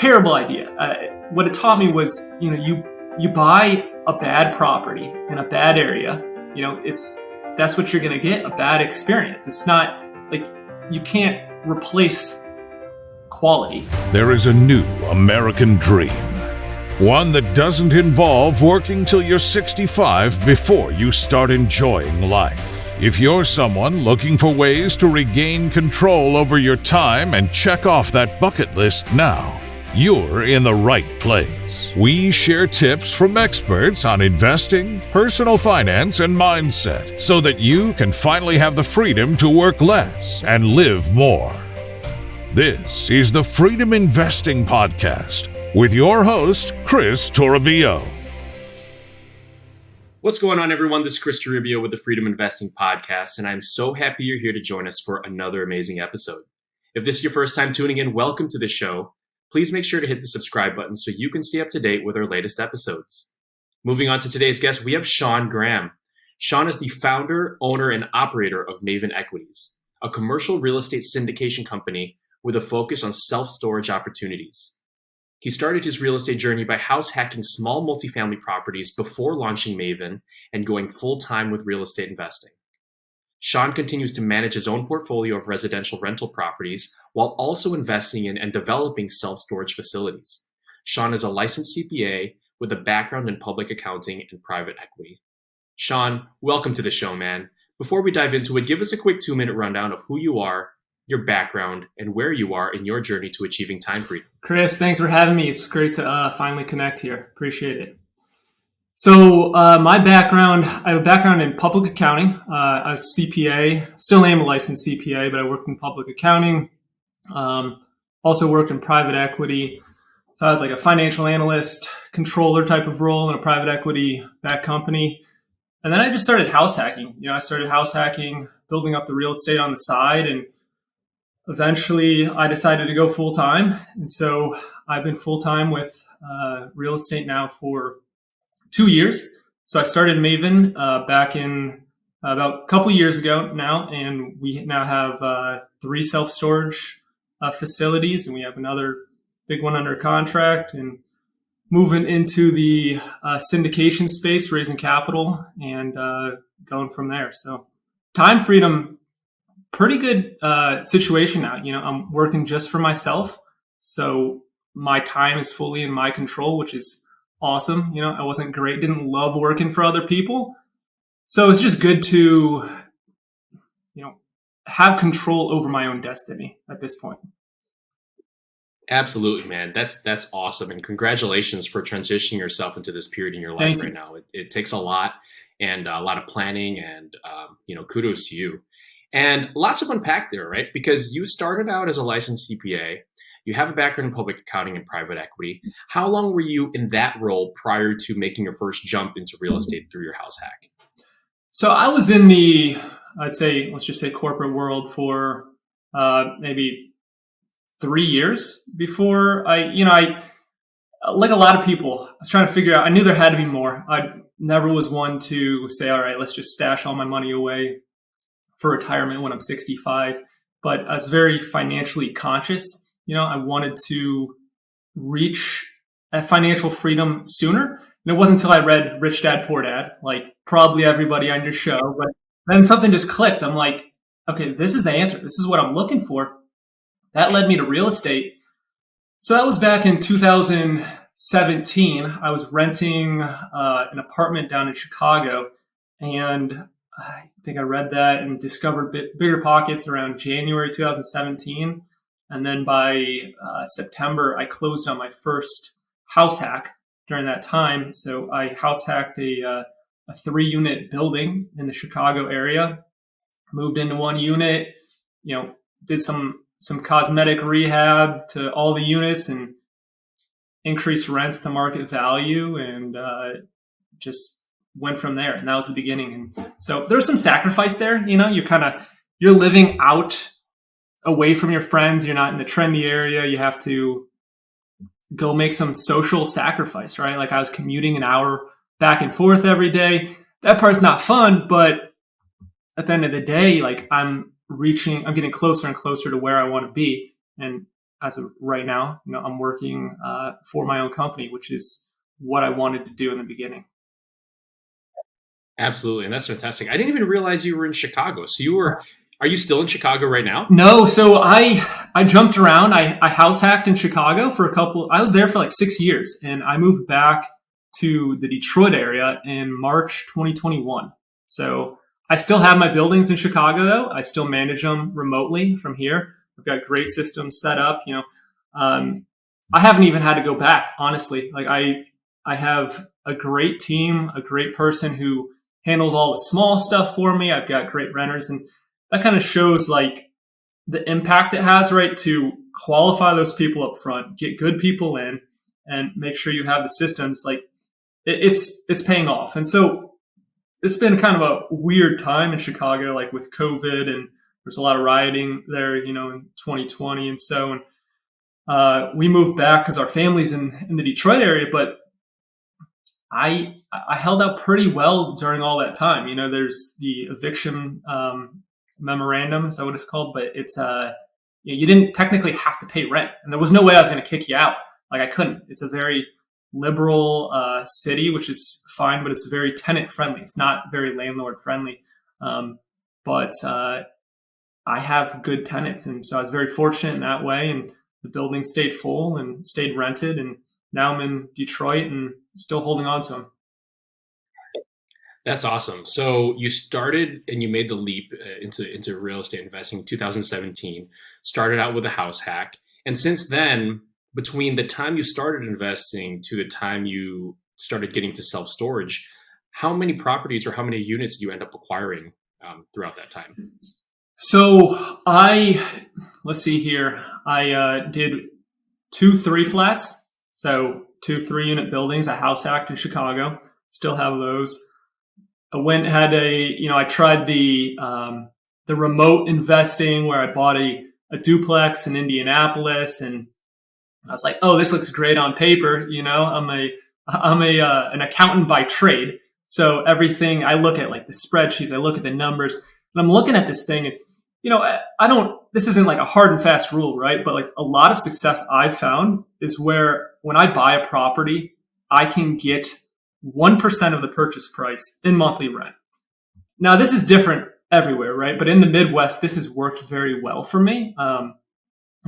terrible idea. What it taught me was, you buy a bad property in a bad area, that's what you're going to get, a bad experience. It's not like you can't replace quality. There is a new American dream. One that doesn't involve working till you're 65 before you start enjoying life. If you're someone looking for ways to regain control over your time and check off that bucket list now, you're in the right place. We share tips from experts on investing, personal finance, and mindset so that you can finally have the freedom to work less and live more. This is the Freedom Investing Podcast with your host, Kris Toribio. What's going on, everyone? This is Kris Toribio with the Freedom Investing Podcast, and I'm so happy you're here to join us for another amazing episode. If this is your first time tuning in, welcome to the show. Please make sure to hit the subscribe button so you can stay up to date with our latest episodes. Moving on to today's guest, we have Sean Graham. Sean is the founder, owner, and operator of Maven Equities, a commercial real estate syndication company with a focus on self-storage opportunities. He started his real estate journey by house hacking small multifamily properties before launching Maven and going full-time with real estate investing. Sean continues to manage his own portfolio of residential rental properties while also investing in and developing self-storage facilities. Sean is a licensed CPA with a background in public accounting and private equity. Sean, welcome to the show, man. Before we dive into it, give us a quick 2-minute rundown of who you are, your background, and where you are in your journey to achieving time freedom. Kris, thanks for having me. It's great to finally connect here. Appreciate it. So my background, I have a background in public accounting. I was CPA, still am a licensed CPA, but I worked in public accounting. Also worked in private equity. So I was like a financial analyst, controller type of role in a private equity backed company. And then I just started house hacking. I started house hacking, building up the real estate on the side, and eventually I decided to go full time. And so I've been full time with real estate now for 2 years. So I started Maven back in about a couple years ago now, and we now have 3 self-storage facilities, and we have another big one under contract, and moving into the syndication space, raising capital, and going from there. So time freedom, pretty good situation now. I'm working just for myself, so my time is fully in my control, which is awesome. I wasn't great, didn't love working for other people. So it's just good to, have control over my own destiny at this point. Absolutely, man. That's awesome. And congratulations for transitioning yourself into this period in your life right now. It takes a lot and a lot of planning and, kudos to you. And lots of unpack there, right? Because you started out as a licensed CPA. You have a background in public accounting and private equity. How long were you in that role prior to making your first jump into real estate through your house hack? So I was in the, let's just say corporate world for maybe 3 years before I like a lot of people, I was trying to figure out, I knew there had to be more. I never was one to say, all right, let's just stash all my money away for retirement when I'm 65. But I was very financially conscious. I wanted to reach that financial freedom sooner. And it wasn't until I read Rich Dad, Poor Dad, like probably everybody on your show, but then something just clicked. I'm like, okay, this is the answer. This is what I'm looking for. That led me to real estate. So that was back in 2017. I was renting an apartment down in Chicago, and I think I read that and discovered Bigger Pockets around January 2017. And then by September, I closed on my first house hack during that time. So I house hacked a 3-unit building in the Chicago area, moved into 1 unit, did some cosmetic rehab to all the units and increased rents to market value, and just went from there. And that was the beginning. And so there's some sacrifice there. You're living out away from your friends. You're not in the trendy area. You have to go make some social sacrifice, right? Like I was commuting an hour back and forth every day. That part's not fun, but at the end of the day, like I'm getting closer and closer to where I want to be. And as of right now, I'm working for my own company, which is what I wanted to do in the beginning. Absolutely. And that's fantastic. I didn't even realize you were in Chicago. Are you still in Chicago right now? No, so I jumped around. I house hacked in Chicago for I was there for like 6 years, and I moved back to the Detroit area in March 2021. So I still have my buildings in Chicago, though. I still manage them remotely from here. I've got great systems set up. I haven't even had to go back, honestly. Like I have a great team, a great person who handles all the small stuff for me. I've got great renters, and that kind of shows like the impact it has, right? To qualify those people up front, get good people in, and make sure you have the systems. Like it's paying off. And so it's been kind of a weird time in Chicago, like with COVID, and there's a lot of rioting there, in 2020. And so we moved back because our family's in the Detroit area, but I held out pretty well during all that time. There's the eviction memorandum, is that what it's called? But it's you didn't technically have to pay rent, and there was no way I was going to kick you out. Like I couldn't. It's a very liberal city, which is fine, but it's very tenant friendly. It's not very landlord friendly. But I have good tenants, and so I was very fortunate in that way. And the building stayed full and stayed rented, and now I'm in Detroit and still holding on to them. That's awesome. So you started and you made the leap into real estate investing in 2017, started out with a house hack. And since then, between the time you started investing to the time you started getting to self-storage, how many properties or how many units did you end up acquiring throughout that time? So let's see here. I did 2 3-flats. So 2 3-unit buildings, a house hacked in Chicago. Still have those. I went and had I tried the remote investing where I bought a duplex in Indianapolis, and I was like, oh, this looks great on paper. I'm an accountant by trade. So everything I look at, like the spreadsheets, I look at the numbers, and I'm looking at this thing, and this isn't like a hard and fast rule, right? But like a lot of success I've found is where when I buy a property, I can get 1% of the purchase price in monthly rent. Now, this is different everywhere, right? But in the Midwest, this has worked very well for me. And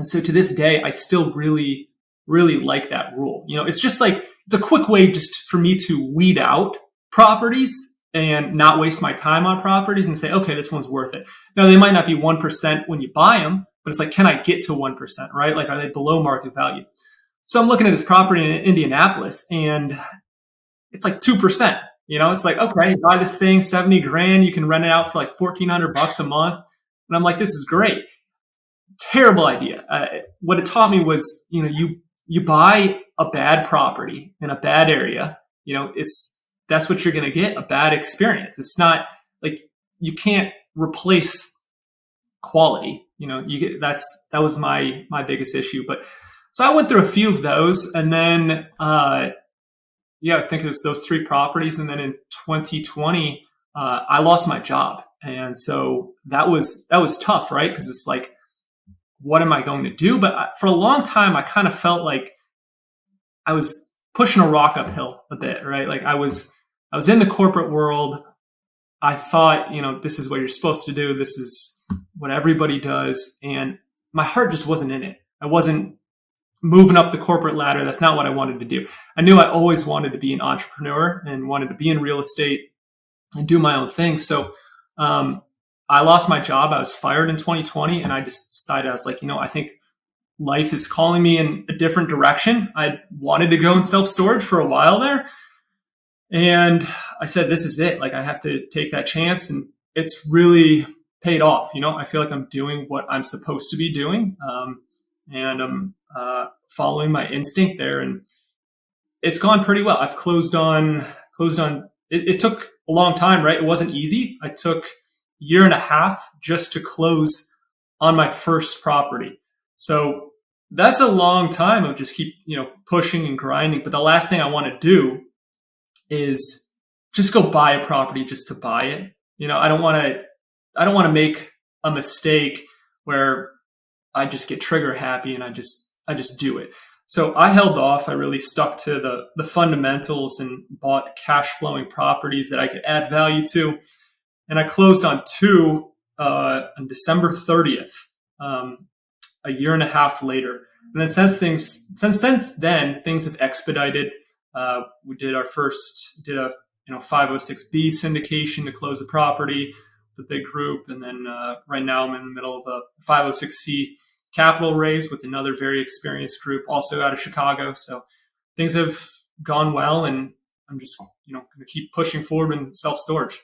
so to this day, I still really, really like that rule. It's just like, it's a quick way just for me to weed out properties and not waste my time on properties and say, okay, this one's worth it. Now, they might not be 1% when you buy them, but it's like, can I get to 1%, right? Like, are they below market value? So I'm looking at this property in Indianapolis, and it's like 2%. It's like, okay, buy this thing, 70 grand. You can rent it out for like $1,400 a month. And I'm like, this is great. Terrible idea. What it taught me was, you buy a bad property in a bad area, that's what you're going to get, a bad experience. It's not like you can't replace quality. That was my biggest issue. But so I went through a few of those, and then, I think it was those 3 properties. And then in 2020, I lost my job. And so that was tough, right? Because it's like, what am I going to do? But for a long time, I kind of felt like I was pushing a rock uphill a bit, right? Like I was in the corporate world. I thought, this is what you're supposed to do. This is what everybody does. And my heart just wasn't in it. I wasn't moving up the corporate ladder. That's not what I wanted to do. I knew I always wanted to be an entrepreneur and wanted to be in real estate and do my own thing. So I lost my job. I was fired in 2020, and I just decided, I was like, I think life is calling me in a different direction. I wanted to go in self-storage for a while there. And I said, this is it. Like, I have to take that chance. And it's really paid off. I feel like I'm doing what I'm supposed to be doing. And I'm following my instinct there. And it's gone pretty well. I've closed on. It took a long time, right? It wasn't easy. I took a year and a half just to close on my first property. So that's a long time of just keep, pushing and grinding. But the last thing I want to do is just go buy a property just to buy it. I don't want to make a mistake where I just get trigger happy and I just I just do it. So I held off. I really stuck to the fundamentals and bought cash flowing properties that I could add value to. And I closed on two on December 30th, a year and a half later. And then since then, things have expedited. We did a 506B syndication to close a property, the big group, and then right now I'm in the middle of a 506C capital raise with another very experienced group, also out of Chicago. So things have gone well, and I'm just going to keep pushing forward in self-storage.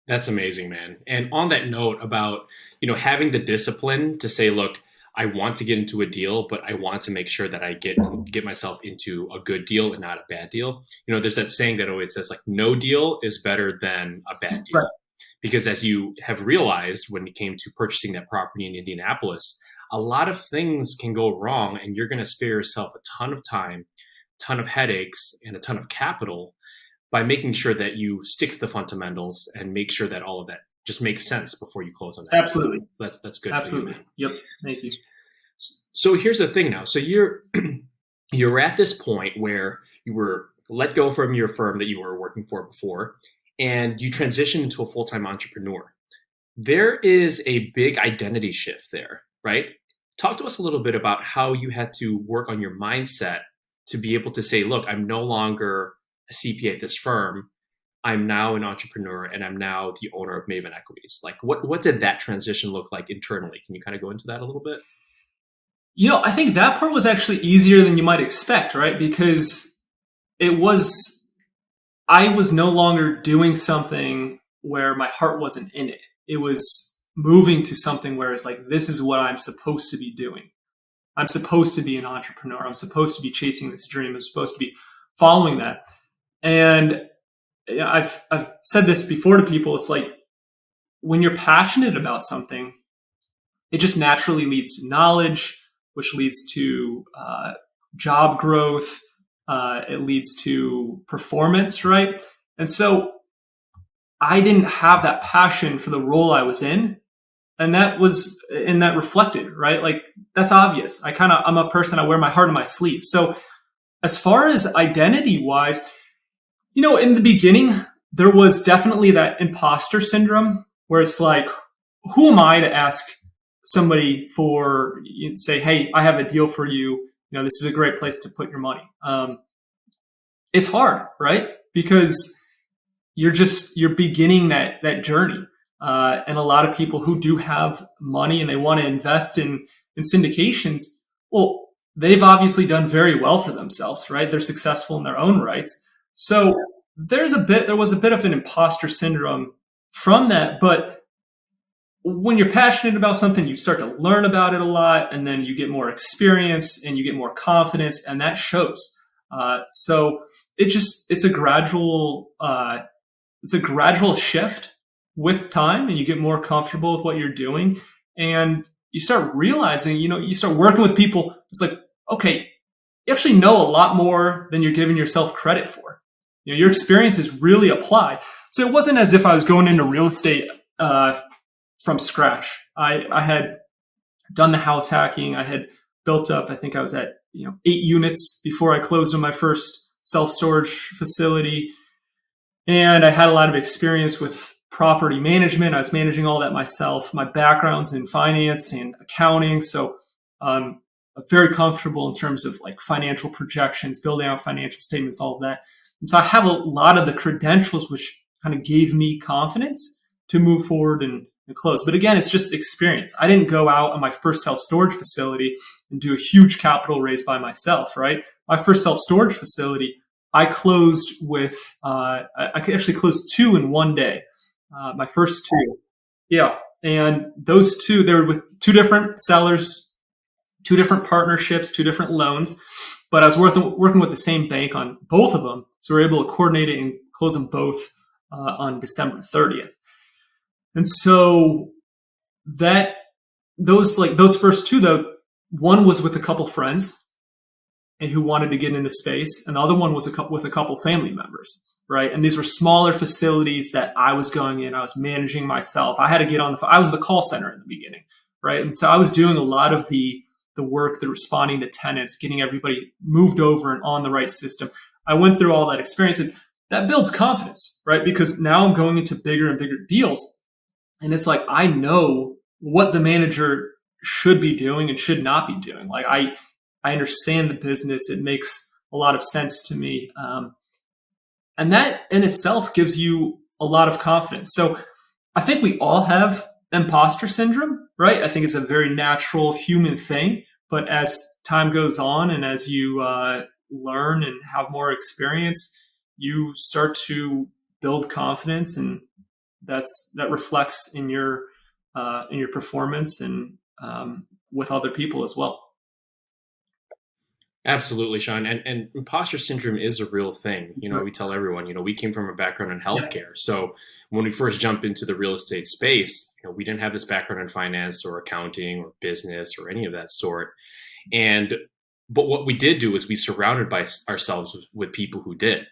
That's amazing, man. And on that note about, having the discipline to say, look, I want to get into a deal, but I want to make sure that I get myself into a good deal and not a bad deal. There's that saying that always says, like, no deal is better than a bad deal. Right. Because as you have realized when it came to purchasing that property in Indianapolis, a lot of things can go wrong, and you're going to spare yourself a ton of time, ton of headaches, and a ton of capital by making sure that you stick to the fundamentals and make sure that all of that just makes sense before you close on that. Absolutely. So that's good. Absolutely. For you, man. Yep. Thank you. So here's the thing now. So you're at this point where you were let go from your firm that you were working for before, and you transitioned into a full-time entrepreneur. There is a big identity shift there, right? Talk to us a little bit about how you had to work on your mindset to be able to say, look, I'm no longer a CPA at this firm. I'm now an entrepreneur, and I'm now the owner of Maven Equities. Like, what did that transition look like internally? Can you kind of go into that a little bit? I think that part was actually easier than you might expect, right? Because I was no longer doing something where my heart wasn't in it. It was moving to something where it's like, this is what I'm supposed to be doing. I'm supposed to be an entrepreneur. I'm supposed to be chasing this dream. I'm supposed to be following that. And I've said this before to people. It's like, when you're passionate about something, it just naturally leads to knowledge, which leads to job growth. It leads to performance, right? And so I didn't have that passion for the role I was in. And that reflected, right? Like, that's obvious. I'm a person, I wear my heart on my sleeve. So as far as identity wise, in the beginning, there was definitely that imposter syndrome where it's like, who am I to ask somebody say, hey, I have a deal for you. This is a great place to put your money. It's hard, right? Because you're beginning that journey. And a lot of people who do have money and they want to invest in syndications, well, they've obviously done very well for themselves, right? They're successful in their own rights. So there was a bit of an imposter syndrome from that. But when you're passionate about something, you start to learn about it a lot, and then you get more experience and you get more confidence, and that shows. So it's a gradual shift with time, and you get more comfortable with what you're doing, and you start realizing, you start working with people. It's like, okay, you actually know a lot more than you're giving yourself credit for. Your experiences really apply. So it wasn't as if I was going into real estate from scratch. I had done the house hacking. I had built up, I think I was at 8 units before I closed on my first self-storage facility. And I had a lot of experience with property management. I was managing all that myself. My background's in finance and accounting. So I'm very comfortable in terms of like financial projections, building out financial statements, all of that. And so I have a lot of the credentials, which kind of gave me confidence to move forward and close. But again, it's just experience. I didn't go out on my first self-storage facility and do a huge capital raise by myself, right? My first self-storage facility, I closed with, I actually closed 2 in one day. My first 2. Yeah. And those 2, they were with 2 different sellers, 2 different partnerships, 2 different loans. But I was working with the same bank on both of them. So we were able to coordinate it and close them both on December 30th. And so those first 2, though, one was with a couple friends and who wanted to get into space, and the other one was with a couple family members, right? And these were smaller facilities that I was going in. I was managing myself. I had to get on I was the call center in the beginning, right? And so I was doing a lot of the the work, the responding to tenants, getting everybody moved over and on the right system. I went through all that experience, and that builds confidence, right? Because now I'm going into bigger and bigger deals. And it's like, I know what the manager should be doing and should not be doing. Like I understand the business. It makes a lot of sense to me. And that in itself gives you a lot of confidence. So I think we all have imposter syndrome, right? I think it's a very natural human thing. But as time goes on and as you learn and have more experience, you start to build confidence, and that reflects in your performance and with other people as well. Absolutely, Sean. And imposter syndrome is a real thing. We tell everyone, we came from a background in healthcare. So when we first jumped into the real estate space, we didn't have this background in finance or accounting or business or any of that sort. But what we did do is we surrounded ourselves with people who did.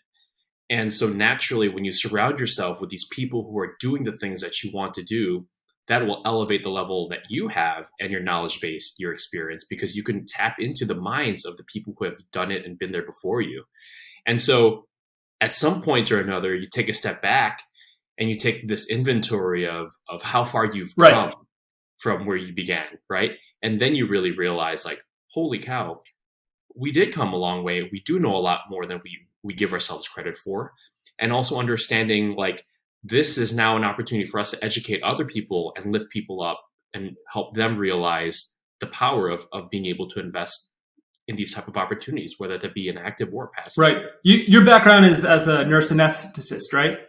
And so naturally, when you surround yourself with these people who are doing the things that you want to do, that will elevate the level that you have and your knowledge base, your experience, because you can tap into the minds of the people who have done it and been there before you. And so at some point or another, you take a step back and you take this inventory of how far you've come from where you began, right? And then you really realize, like, holy cow, we did come a long way. We do know a lot more than we give ourselves credit for. And also understanding, like, this is now an opportunity for us to educate other people and lift people up and help them realize the power of being able to invest in these type of opportunities, whether that be an active or passive. Right. Your background is as a nurse anesthetist, right?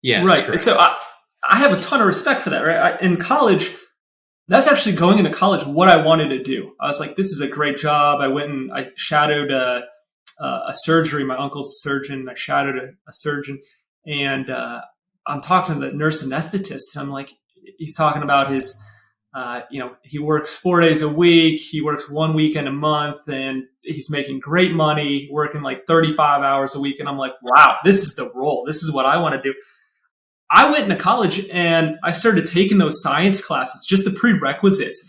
Yeah. Right. So I have a ton of respect for that, right? In college, that's actually going into college what I wanted to do. I was like, this is a great job. I went and I shadowed a surgery. My uncle's a surgeon. I shadowed a surgeon. And I'm talking to the nurse anesthetist. And I'm like, he's talking about his, he works 4 days a week. He works 1 weekend a month, and he's making great money, working like 35 hours a week. And I'm like, wow, this is the role. This is what I want to do. I went into college and I started taking those science classes, just the prerequisites.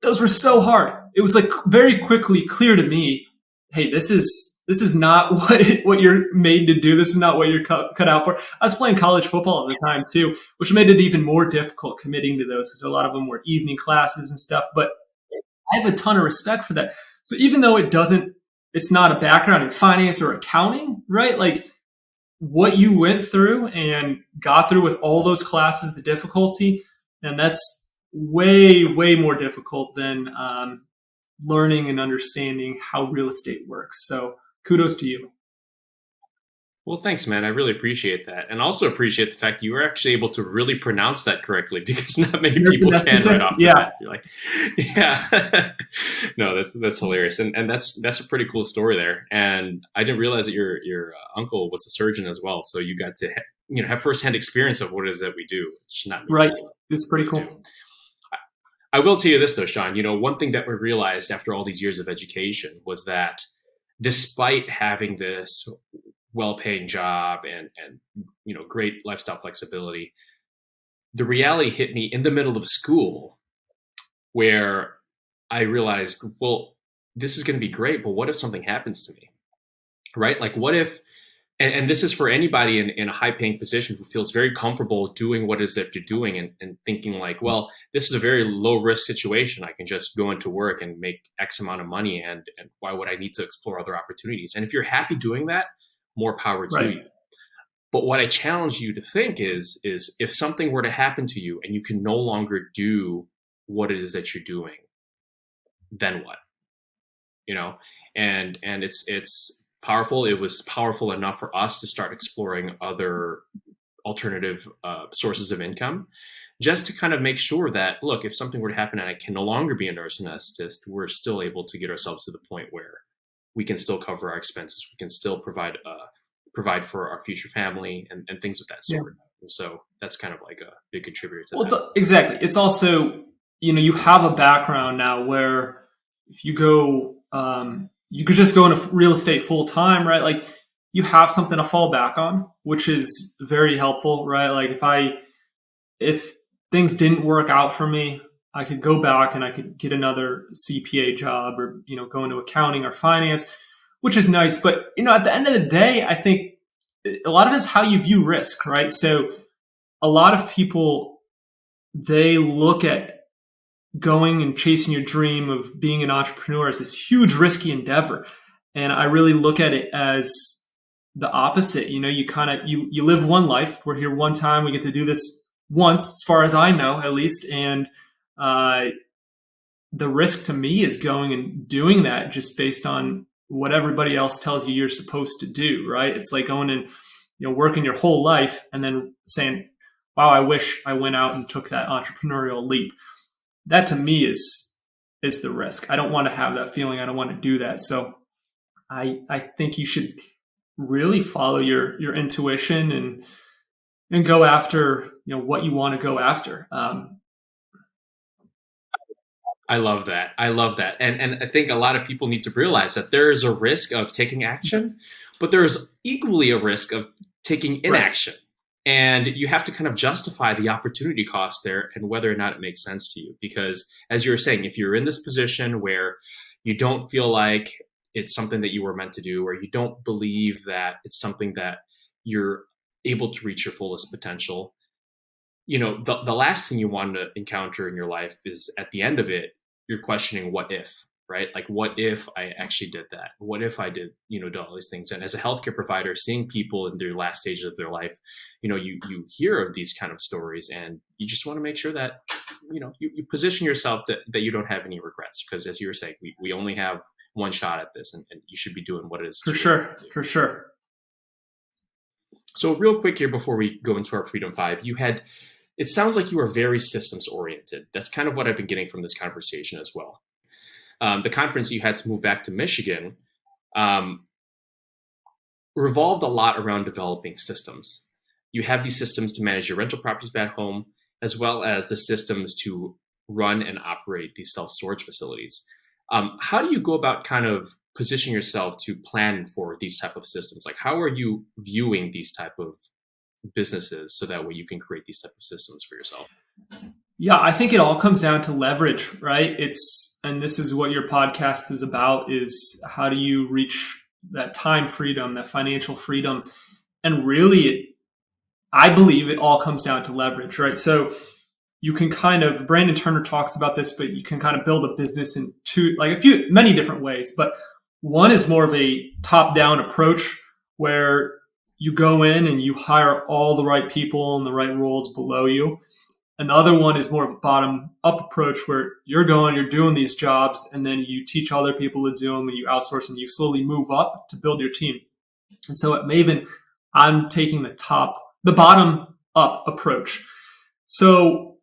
Those were so hard. It was like very quickly clear to me, hey, this is not what you're made to do. This is not what you're cut out for. I was playing college football at the time too, which made it even more difficult committing to those because a lot of them were evening classes and stuff. But I have a ton of respect for that. So even though it's not a background in finance or accounting, right? Like what you went through and got through with all those classes, the difficulty, and that's way, way more difficult than learning and understanding how real estate works. So kudos to you. Well, thanks, man. I really appreciate that. And also appreciate the fact you were actually able to really pronounce that correctly, because not many people can right off the bat. You're like, yeah. No, that's hilarious. And that's a pretty cool story there. And I didn't realize that your uncle was a surgeon as well. So you got to have firsthand experience of what it is that we do. It's not right. It's pretty cool. I will tell you this though, Sean, one thing that we realized after all these years of education was that despite having this well-paying job and great lifestyle flexibility, the reality hit me in the middle of school where I realized, well, this is going to be great, but what if something happens to me, right? Like what if, and this is for anybody in a high-paying position who feels very comfortable doing what it is that you're doing and thinking like, well, this is a very low-risk situation. I can just go into work and make X amount of money, and why would I need to explore other opportunities? And if you're happy doing that, more power to you. But what I challenge you to think is if something were to happen to you and you can no longer do what it is that you're doing, then what? And it's powerful. It was powerful enough for us to start exploring other alternative sources of income, just to kind of make sure that, look, if something were to happen and I can no longer be a nurse anesthetist, we're still able to get ourselves to the point where we can still cover our expenses. We can still provide for our future family and things of that sort. Yeah. And so that's kind of like a big contributor to that. So, exactly. It's also, you have a background now where if you go, you could just go into real estate full time, right? Like you have something to fall back on, which is very helpful, right? Like if things didn't work out for me, I could go back and I could get another CPA job or, go into accounting or finance, which is nice. But, at the end of the day, I think a lot of it is how you view risk, right? So a lot of people, they look at going and chasing your dream of being an entrepreneur as this huge risky endeavor. And I really look at it as the opposite. You live one life. We're here one time. We get to do this once, as far as I know, at least. And the risk to me is going and doing that just based on what everybody else tells you you're supposed to do, right? It's like going and, working your whole life and then saying, wow, I wish I went out and took that entrepreneurial leap. That to me is the risk. I don't want to have that feeling. I don't want to do that. So I think you should really follow your intuition and go after, what you want to go after. I love that. And I think a lot of people need to realize that there is a risk of taking action, but there is equally a risk of taking inaction. Right. And you have to kind of justify the opportunity cost there and whether or not it makes sense to you. Because as you were saying, if you're in this position where you don't feel like it's something that you were meant to do, or you don't believe that it's something that you're able to reach your fullest potential, the last thing you want to encounter in your life is at the end of it, you're questioning what if, right? Like, what if I actually did that? What if I did, do all these things? And as a healthcare provider, seeing people in their last stages of their life, you hear of these kind of stories, and you just want to make sure that, you position yourself that you don't have any regrets. Because as you were saying, we only have one shot at this, and you should be doing what it is. For sure. So real quick here before we go into our Freedom 5, it sounds like you are very systems oriented. That's kind of what I've been getting from this conversation as well. The conference you had to move back to Michigan revolved a lot around developing systems. You have these systems to manage your rental properties back home, as well as the systems to run and operate these self-storage facilities. How do you go about kind of positioning yourself to plan for these type of systems? Like, how are you viewing these type of businesses so that way you can create these type of systems for yourself? Yeah, I think it all comes down to leverage, right? And this is what your podcast is about, is how do you reach that time freedom, that financial freedom? And really, I believe it all comes down to leverage, right? So you can Brandon Turner talks about this, but you can kind of build a business in many different ways. But one is more of a top-down approach where you go in and you hire all the right people in the right roles below you. Another one is more of a bottom-up approach where you're doing these jobs, and then you teach other people to do them and you outsource them. You slowly move up to build your team. And so at Maven, I'm taking the bottom-up approach. So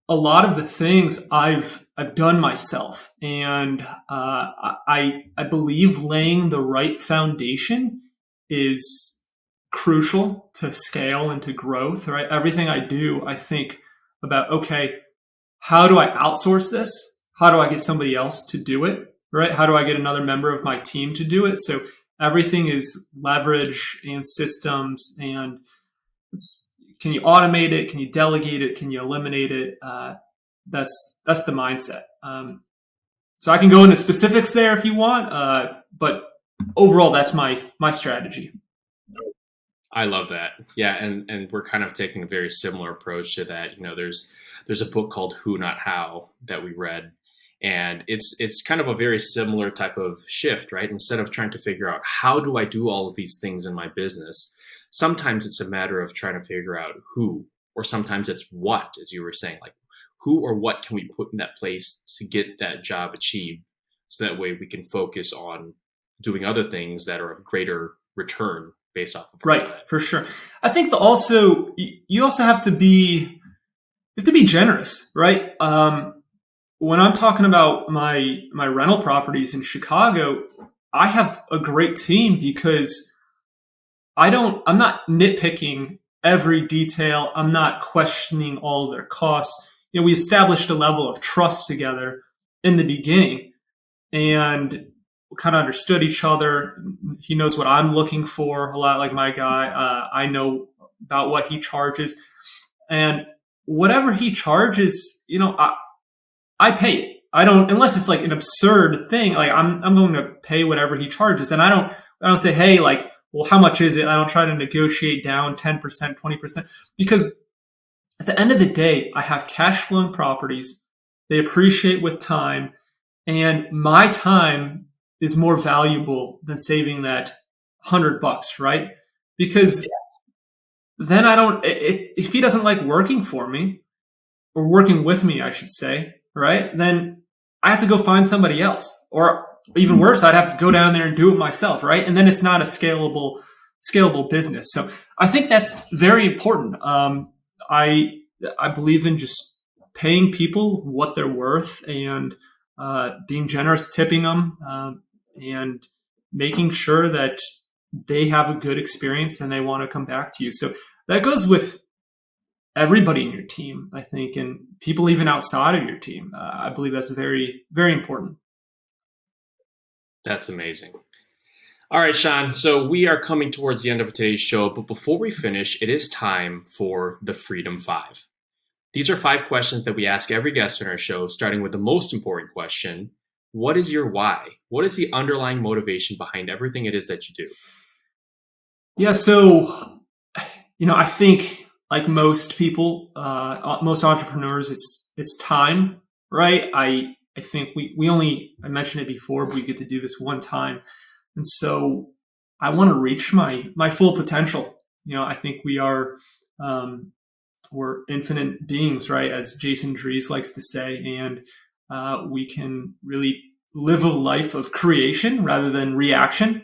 a lot of the things I've done myself, and I believe laying the right foundation is crucial to scale and to growth, right? Everything I do, I think about, okay, how do I outsource this? How do I get somebody else to do it, right? How do I get another member of my team to do it? So everything is leverage and systems, and can you automate it? Can you delegate it? Can you eliminate it? That's the mindset. So I can go into specifics there if you want, but overall, that's my strategy. I love that. Yeah, and we're kind of taking a very similar approach to that. There's a book called Who Not How that we read, and it's kind of a very similar type of shift, right? Instead of trying to figure out how do I do all of these things in my business, sometimes it's a matter of trying to figure out who, or sometimes it's what, as you were saying, like who or what can we put in that place to get that job achieved, so that way we can focus on doing other things that are of greater return based off of right time. For sure. I think you also have to be generous, right? When I'm talking about my rental properties in Chicago, I have a great team because I'm not nitpicking every detail. I'm not questioning all of their costs. We established a level of trust together in the beginning, and kind of understood each other. He knows what I'm looking for a lot, like my guy. I know about what he charges, and whatever he charges, I pay it. I don't, unless it's like an absurd thing, like I'm going to pay whatever he charges. And I don't say, hey, like, well, how much is it? I don't try to negotiate down 10%, 20%, because at the end of the day, I have cash flowing properties. They appreciate with time, and my time is more valuable than saving that $100, right? Because then I don't, if he doesn't like working for me or working with me, I should say, right? Then I have to go find somebody else, or even worse, I'd have to go down there and do it myself, right? And then it's not a scalable business. So I think that's very important. I I believe in just paying people what they're worth, and being generous, tipping them, and making sure that they have a good experience and they want to come back to you. So that goes with everybody in your team, I think, and people even outside of your team. I believe that's very, very important. That's amazing. All right, Sean. So we are coming towards the end of today's show, but before we finish, it is time for the Freedom Five. These are 5 questions that we ask every guest on our show, starting with the most important question. What is your why? What is the underlying motivation behind everything it is that you do? Yeah, so I think like most people, most entrepreneurs, it's time, right? I think I mentioned it before, but we get to do this one time, and so I want to reach my full potential. I think we're infinite beings, right? As Jason Dries likes to say, and we can really live a life of creation rather than reaction.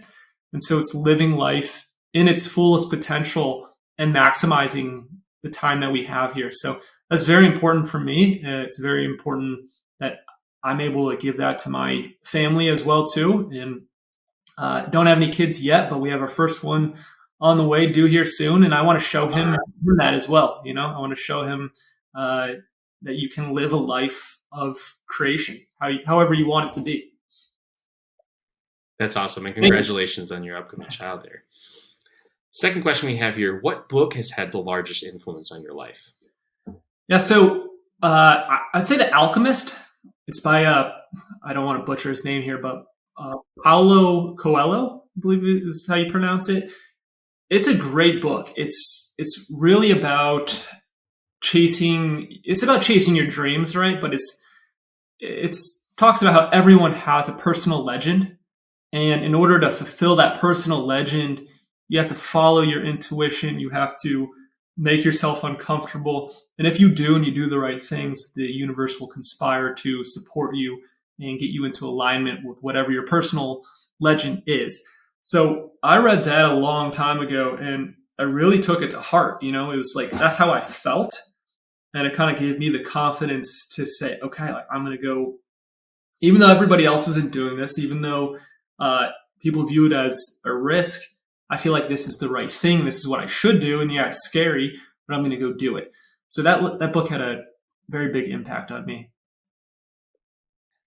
And so it's living life in its fullest potential and maximizing the time that we have here. So that's very important for me. It's very important that I'm able to give that to my family as well too. And don't have any kids yet, but we have our first one on the way, due here soon, and I want to show him that as well. I want to show him that you can live a life of creation, however you want it to be. That's awesome, and congratulations on your upcoming child there. Second question we have here: what book has had the largest influence on your life? Yeah, so I'd say The Alchemist. It's by I don't want to butcher his name here, but Paulo Coelho, I believe is how you pronounce it. It's a great book. It's really about chasing. It's about chasing your dreams, right? But it's talks about how everyone has a personal legend, and in order to fulfill that personal legend, you have to follow your intuition. You have to make yourself uncomfortable, and if you do and you do the right things, the universe will conspire to support you and get you into alignment with whatever your personal legend is. So I read that a long time ago, and I really took it to heart. It was like, that's how I felt. And it kind of gave me the confidence to say, okay, like I'm going to go, even though everybody else isn't doing this, even though people view it as a risk, I feel like this is the right thing. This is what I should do. And yeah, it's scary, but I'm going to go do it. So that book had a very big impact on me.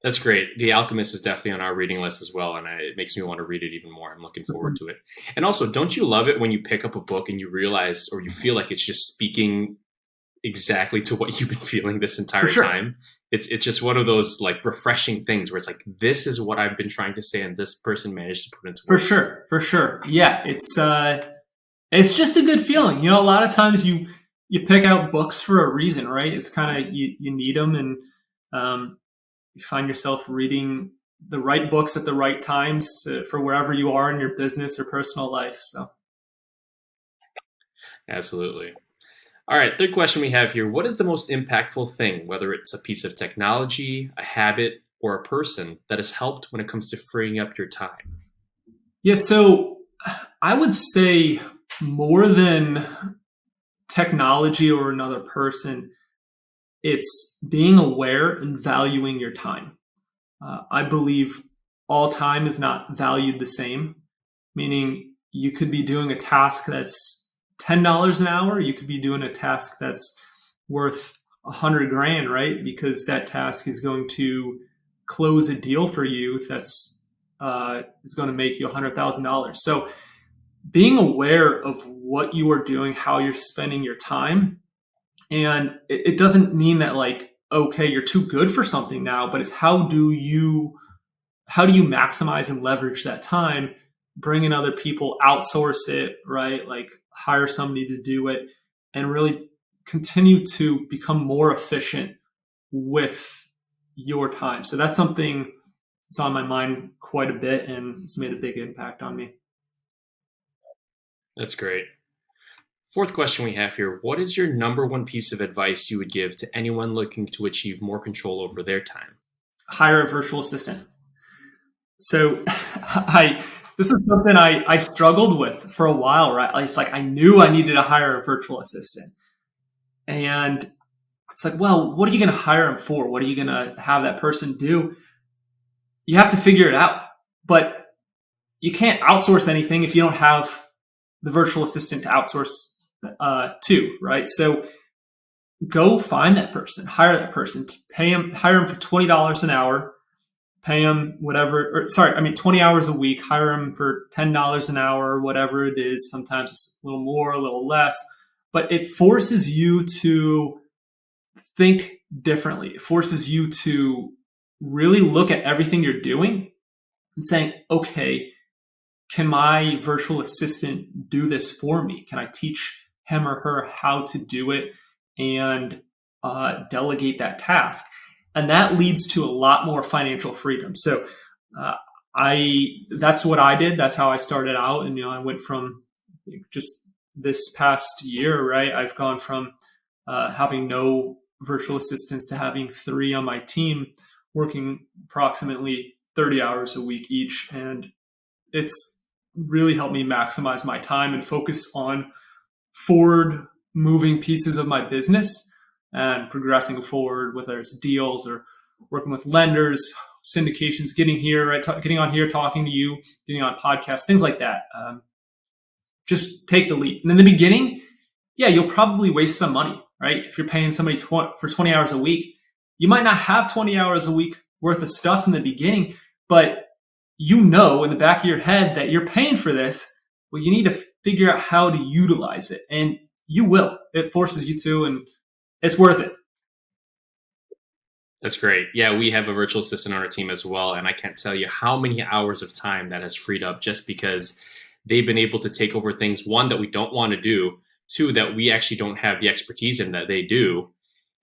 That's great. The Alchemist is definitely on our reading list as well, and it makes me want to read it even more. I'm looking forward to it. And also, don't you love it when you pick up a book and you realize, or you feel like it's just speaking exactly to what you've been feeling this entire time? It's just one of those like refreshing things where it's like, this is what I've been trying to say, and this person managed to put into words. For sure. Yeah, it's just a good feeling. A lot of times you pick out books for a reason, right? It's kind of you need them, and you find yourself reading the right books at the right times for wherever you are in your business or personal life. So, absolutely. All right, third question we have here. What is the most impactful thing, whether it's a piece of technology, a habit, or a person, that has helped when it comes to freeing up your time? Yeah, so I would say more than technology or another person, it's being aware and valuing your time. I believe all time is not valued the same, meaning you could be doing a task that's $10 an hour. You could be doing a task that's worth $100,000, right? Because that task is going to close a deal for you that's is going to make you $100,000. So being aware of what you are doing, how you're spending your time. And it doesn't mean that like, okay, you're too good for something now, but it's how do you maximize and leverage that time, bring in other people, outsource it, right? Like hire somebody to do it and really continue to become more efficient with your time. So that's something that's on my mind quite a bit, and it's made a big impact on me. That's great. Fourth question we have here. What is your number one piece of advice you would give to anyone looking to achieve more control over their time? Hire a virtual assistant. So this is something I struggled with for a while, right? It's like I knew I needed to hire a virtual assistant. And it's like, well, what are you going to hire him for? What are you going to have that person do? You have to figure it out. But you can't outsource anything if you don't have the virtual assistant to outsource to, right? So go find that person, hire that person, hire him for $20 an hour, pay him whatever, 20 hours a week, hire him for $10 an hour, or whatever it is. Sometimes it's a little more, a little less, but it forces you to think differently. It forces you to really look at everything you're doing and saying, okay, can my virtual assistant do this for me? Can I teach him or her how to do it and delegate that task? And that leads to a lot more financial freedom. So that's what I did. That's how I started out. And, I went from just this past year, right? I've gone from having no virtual assistants to having 3 on my team, working approximately 30 hours a week each. And it's really helped me maximize my time and focus on forward moving pieces of my business and progressing forward, whether it's deals or working with lenders, syndications, getting here, right? Getting on here, talking to you, getting on podcasts, things like that. Just take the leap. And in the beginning, yeah, you'll probably waste some money, right? If you're paying somebody for 20 hours a week, you might not have 20 hours a week worth of stuff in the beginning, but in the back of your head that you're paying for this. Well, you need to figure out how to utilize it, and you will. It forces you to, and it's worth it. That's great. Yeah, we have a virtual assistant on our team as well, and I can't tell you how many hours of time that has freed up just because they've been able to take over things, one, that we don't want to do, 2, that we actually don't have the expertise in that they do,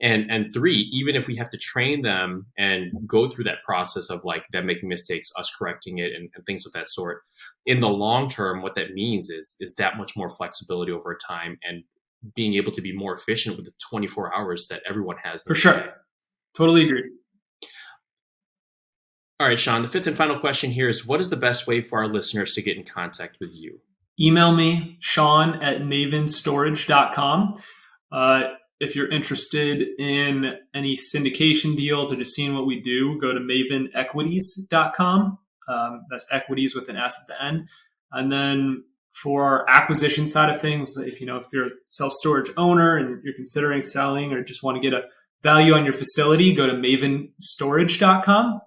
and 3, even if we have to train them and go through that process of like them making mistakes, us correcting it, and things of that sort, in the long term, what that means is that much more flexibility over time and being able to be more efficient with the 24 hours that everyone has. For sure. Totally agree. All right, Sean, the 5th and final question here is, what is the best way for our listeners to get in contact with you? Email me, Sean@mavenstorage.com. If you're interested in any syndication deals or just seeing what we do, go to mavenequities.com. That's equities with an S at the end. And then for our acquisition side of things, if you're a self-storage owner and you're considering selling or just want to get a value on your facility, go to mavenstorage.com.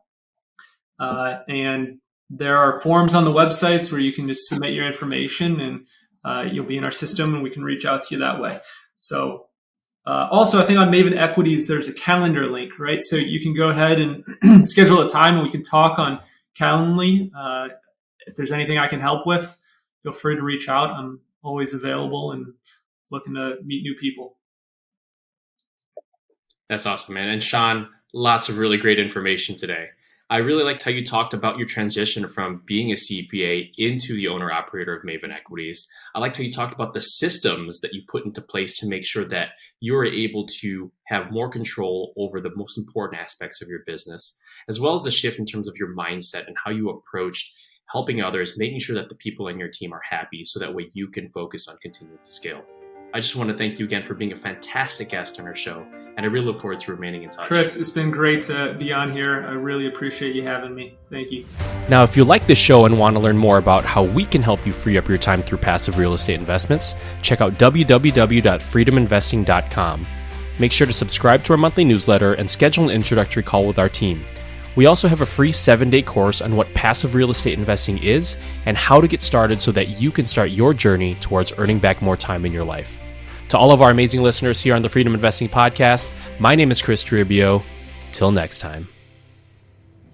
And there are forms on the websites where you can just submit your information and you'll be in our system and we can reach out to you that way. So also, I think on Maven Equities, there's a calendar link, right? So you can go ahead and schedule a time and we can talk on Calendly. If there's anything I can help with, feel free to reach out. I'm always available and looking to meet new people. That's awesome, man. And Sean, lots of really great information today. I really liked how you talked about your transition from being a CPA into the owner-operator of Maven Equities. I liked how you talked about the systems that you put into place to make sure that you're able to have more control over the most important aspects of your business, as well as the shift in terms of your mindset and how you approached helping others, making sure that the people in your team are happy so that way you can focus on continuing to scale. I just want to thank you again for being a fantastic guest on our show, and I really look forward to remaining in touch. Kris, it's been great to be on here. I really appreciate you having me. Thank you. Now, if you like this show and want to learn more about how we can help you free up your time through passive real estate investments, check out www.freedominvesting.com. Make sure to subscribe to our monthly newsletter and schedule an introductory call with our team. We also have a free 7-day course on what passive real estate investing is and how to get started so that you can start your journey towards earning back more time in your life. To all of our amazing listeners here on the Freedom Investing Podcast, my name is Kris Toribio. Till next time.